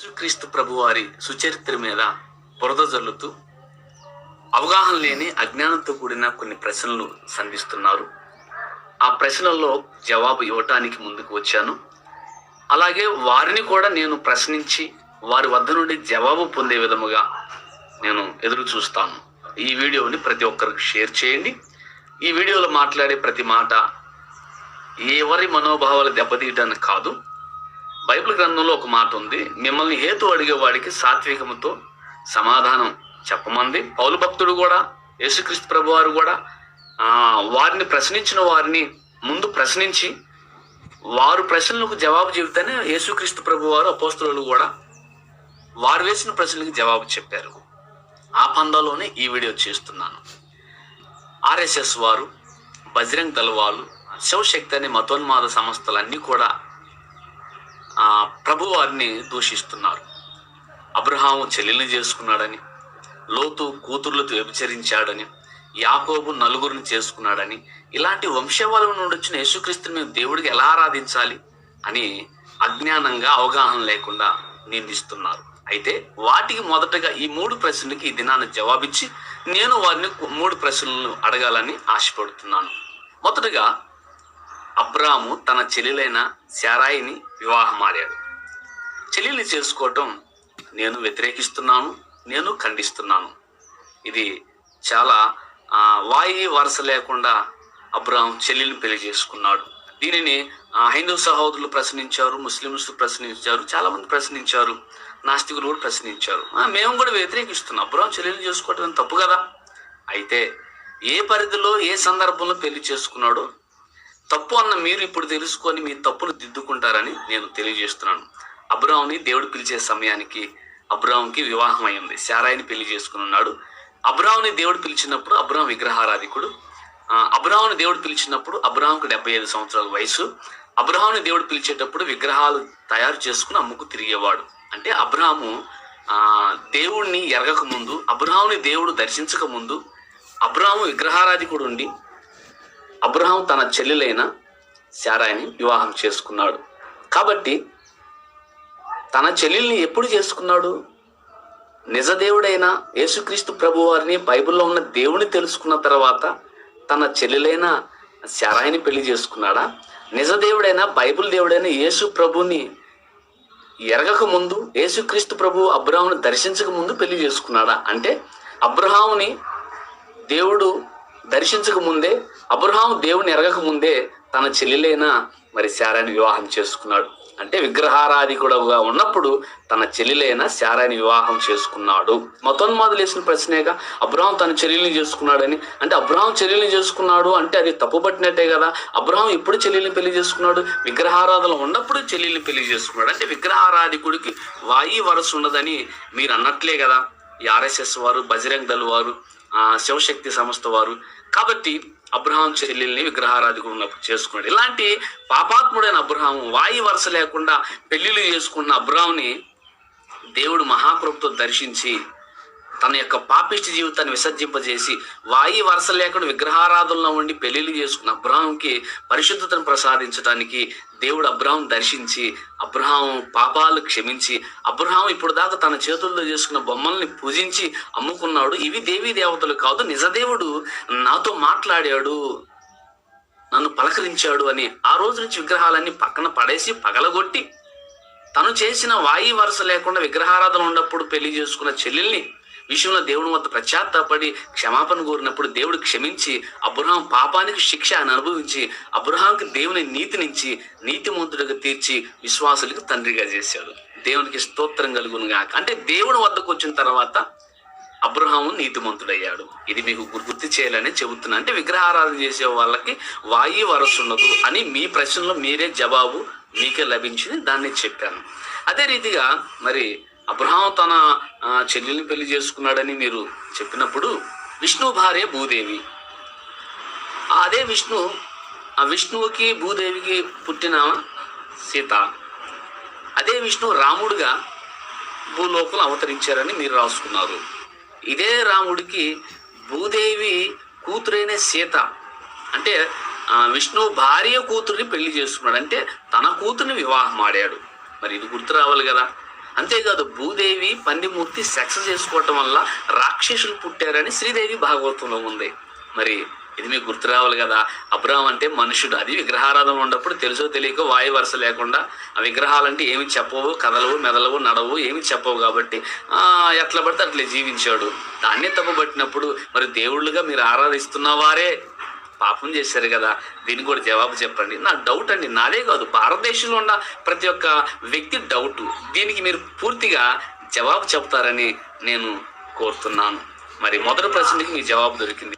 యేసుక్రీస్తు ప్రభువారి సుచరిత్ర మీద బురద జల్లుతూ అవగాహన లేని అజ్ఞానంతో కూడిన కొన్ని ప్రశ్నలు సంధిస్తున్నారు. ఆ ప్రశ్నల్లో జవాబు ఇవ్వటానికి ముందుకు వచ్చాను. అలాగే వారిని కూడా నేను ప్రశ్నించి వారి వద్ద నుండి జవాబు పొందే విధముగా నేను ఎదురు చూస్తాను. ఈ వీడియోని ప్రతి ఒక్కరికి షేర్ చేయండి. ఈ వీడియోలో మాట్లాడే ప్రతి మాట ఎవరి మనోభావాలు దెబ్బతీయడానికి కాదు. బైబిల్ గ్రంథంలో ఒక మాట ఉంది, మిమ్మల్ని హేతు అడిగేవాడికి సాత్వికముతో సమాధానం చెప్పమంది. పౌలు భక్తుడు కూడా, యేసుక్రీస్తు ప్రభు వారు కూడా వారిని ప్రశ్నించిన వారిని ముందు ప్రశ్నించి వారు ప్రశ్నలకు జవాబు చెబితేనే యేసుక్రీస్తు ప్రభు వారు అపోస్తలులు కూడా వారు వేసిన ప్రశ్నలకు జవాబు చెప్పారు. ఆ పందాలోనే ఈ వీడియో చేస్తున్నాను. ఆర్ఎస్ఎస్ వారు, బజరంగ్ దళ వాళ్ళు, శివశక్తి అనే మతోన్మాద సంస్థలన్నీ కూడా ప్రభు వారిని దూషిస్తున్నారు. అబ్రహాము చెల్లెల్ని చేసుకున్నాడని, లోతు కూతుర్లతో వ్యభిచరించాడని, యాకోబు నలుగురిని చేసుకున్నాడని, ఇలాంటి వంశవాళం నుండి వచ్చిన యేసుక్రీస్తుని మేము దేవుడికి ఎలా ఆరాధించాలి అని అజ్ఞానంగా అవగాహన లేకుండా నిందిస్తున్నారు. అయితే వాటికి మొదటగా ఈ 3 ప్రశ్నలకి ఈ దినాన్ని జవాబిచ్చి నేను వారిని 3 ప్రశ్నలను అడగాలని ఆశపడుతున్నాను. మొదటగా అబ్రాము తన చెల్లెలైన శారాయిని వివాహం ఆడాడు. చెల్లెల్ని చేసుకోవటం నేను వ్యతిరేకిస్తున్నాను, నేను ఖండిస్తున్నాను. ఇది చాలా వాయి వరస లేకుండా అబ్రాము చెల్లెల్ని పెళ్లి చేసుకున్నాడు. దీనిని హైందవ సహోదరులు ప్రశ్నించారు, ముస్లింస్ ప్రశ్నించారు, చాలా మంది ప్రశ్నించారు, నాస్తికులు కూడా ప్రశ్నించారు. మేము కూడా వ్యతిరేకిస్తున్నాం. అబ్రాము చెల్లెల్ని చేసుకోవటం తప్పు కదా. అయితే ఏ పరిధిలో ఏ సందర్భంలో పెళ్లి చేసుకున్నాడో తప్పు అన్న మీరు ఇప్పుడు తెలుసుకొని మీ తప్పును దిద్దుకుంటారని నేను తెలియజేస్తున్నాను. అబ్రాముని దేవుడు పిలిచే సమయానికి అబ్రాముకి వివాహం అయింది. శారాయిని పెళ్లి చేసుకుని ఉన్నాడు. అబ్రాముని దేవుడు పిలిచినప్పుడు అబ్రాము విగ్రహారాధికుడు. అబ్రాముని దేవుడు పిలిచినప్పుడు అబ్రాముకు 75 సంవత్సరాల వయసు. అబ్రాముని దేవుడు పిలిచేటప్పుడు విగ్రహాలు తయారు చేసుకుని అమ్ముకు తిరిగేవాడు. అంటే అబ్రాము దేవుణ్ణి ఎరగక ముందు, అబ్రాముని దేవుడు దర్శించక ముందు అబ్రాము విగ్రహారాధికుడు ఉండి అబ్రహాం తన చెల్లెలైన శారాయిని వివాహం చేసుకున్నాడు. కాబట్టి తన చెల్లెల్ని ఎప్పుడు చేసుకున్నాడు? నిజదేవుడైన యేసుక్రీస్తు ప్రభు వారిని, బైబిల్లో ఉన్న దేవుని తెలుసుకున్న తర్వాత తన చెల్లెలైన శారాయిని పెళ్లి చేసుకున్నాడా? నిజదేవుడైన బైబిల్ దేవుడైన యేసు ప్రభుని ఎరగక ముందు, యేసుక్రీస్తు ప్రభు అబ్రహాముని దర్శించక ముందు పెళ్లి చేసుకున్నాడా? అంటే అబ్రహాముని దేవుడు దర్శించక ముందే, అబ్రహాము దేవుని ఎరగక ముందే తన చెల్లెలైన మరి శారాయిని వివాహం చేసుకున్నాడు. అంటే విగ్రహారాధికుడుగా ఉన్నప్పుడు తన చెల్లెలైన శారాయిని వివాహం చేసుకున్నాడు. మతోన్మాదులు వేసిన ప్రశ్నేగా అబ్రహాం తన చెల్లెల్ని చేసుకున్నాడని. అంటే అబ్రహాం చెల్లెల్ని చేసుకున్నాడు అంటే అది తప్పుపట్టినట్టే కదా. అబ్రహాం ఎప్పుడు చెల్లెల్ని పెళ్లి చేసుకున్నాడు? విగ్రహారాధన ఉన్నప్పుడు చెల్లెల్ని పెళ్లి చేసుకున్నాడు. అంటే విగ్రహారాధికుడికి వాయి వరస ఉన్నదని మీరు అన్నట్లే కదా ఈ ఆర్ఎస్ఎస్ వారు, బజరంగ్ దళ్ వారు, శివశక్తి సంస్థ వారు. కాబట్టి అబ్రహాం చెల్లెల్ని విగ్రహారాధికుడు ఉన్నప్పుడు చేసుకున్నాడు. ఇలాంటి పాపాత్ముడైన అబ్రహాము వాయి వరస లేకుండా పెళ్లిళ్ళు చేసుకున్న అబ్రహాంని దేవుడు మహాకృపతో దర్శించి తన యొక్క పాపిష్టి జీవితాన్ని విసర్జింపజేసి వాయి వరస లేకుండా విగ్రహారాధనలో ఉండి పెళ్లిళ్ళు చేసుకున్న అబ్రహాంకి పరిశుద్ధతను ప్రసాదించడానికి దేవుడు అబ్రహాం దర్శించి అబ్రహాం పాపాలు క్షమించి అబ్రహాం ఇప్పుడు దాకా తన చేతుల్లో చేసుకున్న బొమ్మల్ని పూజించి అమ్ముకున్నాడు. ఇవి దేవీ దేవతలు కాదు, నిజదేవుడు నాతో మాట్లాడాడు, నన్ను పలకరించాడు అని ఆ రోజు నుంచి విగ్రహాలన్నీ పక్కన పడేసి పగలగొట్టి తను చేసిన వాయి వరస లేకుండా విగ్రహారాధన ఉన్నప్పుడు పెళ్లి చేసుకున్న చెల్లెల్ని విషయంలో దేవుని వద్ద పశ్చాత్తాపడి క్షమాపణ కోరినప్పుడు దేవుడు క్షమించి అబ్రహాం పాపానికి శిక్ష అని అనుభవించి అబ్రహాంకి దేవుని నీతినించి నీతిమంతుడిగా తీర్చి విశ్వాసులకు తండ్రిగా చేశాడు. దేవునికి స్తోత్రం కలుగునుగా. అంటే దేవుని వద్దకు వచ్చిన తర్వాత అబ్రహాము నీతిమంతుడయ్యాడు. ఇది మీకు గుర్తు చేయాలని చెబుతున్నా. అంటే విగ్రహారాధన చేసే వాళ్ళకి వాయి వరస ఉన్నదు అని మీ ప్రశ్నలో మీరే జవాబు మీకే లభించింది, దాన్ని చెప్పాను. అదే రీతిగా మరి అబ్రహాం తన చెల్లెల్ని పెళ్లి చేసుకున్నాడని మీరు చెప్పినప్పుడు విష్ణు భార్య భూదేవి. అదే విష్ణువుకి భూదేవికి పుట్టిన సీత. అదే విష్ణు రాముడుగా భూలోకంలో అవతరించారని మీరు రాసుకున్నారు. ఇదే రాముడికి భూదేవి కూతురైన సీత. అంటే విష్ణు భార్య కూతుర్ని పెళ్లి చేసుకున్నాడు. అంటే తన కూతుర్ని వివాహం ఆడాడు. మరి ఇది గుర్తు రావాలి కదా. అంతేకాదు భూదేవి పందిమూర్తి సెక్స్ చేసుకోవటం వల్ల రాక్షసులు పుట్టారని శ్రీదేవి భాగవతంలో ఉంది. మరి ఇది మీకు గుర్తు రావాలి కదా. అబ్రహాం అంటే మనుషుడు, అది విగ్రహారాధన ఉన్నప్పుడు తెలుసో తెలియక వాయు వరుస లేకుండా ఆ విగ్రహాలంటే ఏమి చెప్పవు, కదలవు, మెదలవు, నడవు, ఏమి చెప్పవు కాబట్టి ఎట్లా పడితే అట్లా జీవించాడు. దాన్నే తప్పుబట్టినప్పుడు మరి దేవుళ్ళుగా మీరు ఆరాధిస్తున్న వారే పాపం చేశారు కదా. దీనికి కూడా జవాబు చెప్పండి. నా డౌట్ అండి, నాదే కాదు, భారతదేశంలో ఉన్న ప్రతి ఒక్క వ్యక్తి డౌట్. దీనికి మీరు పూర్తిగా జవాబు చెప్తారని నేను కోరుతున్నాను. మరి మొదటి ప్రశ్నకి మీ జవాబు దొరికింది.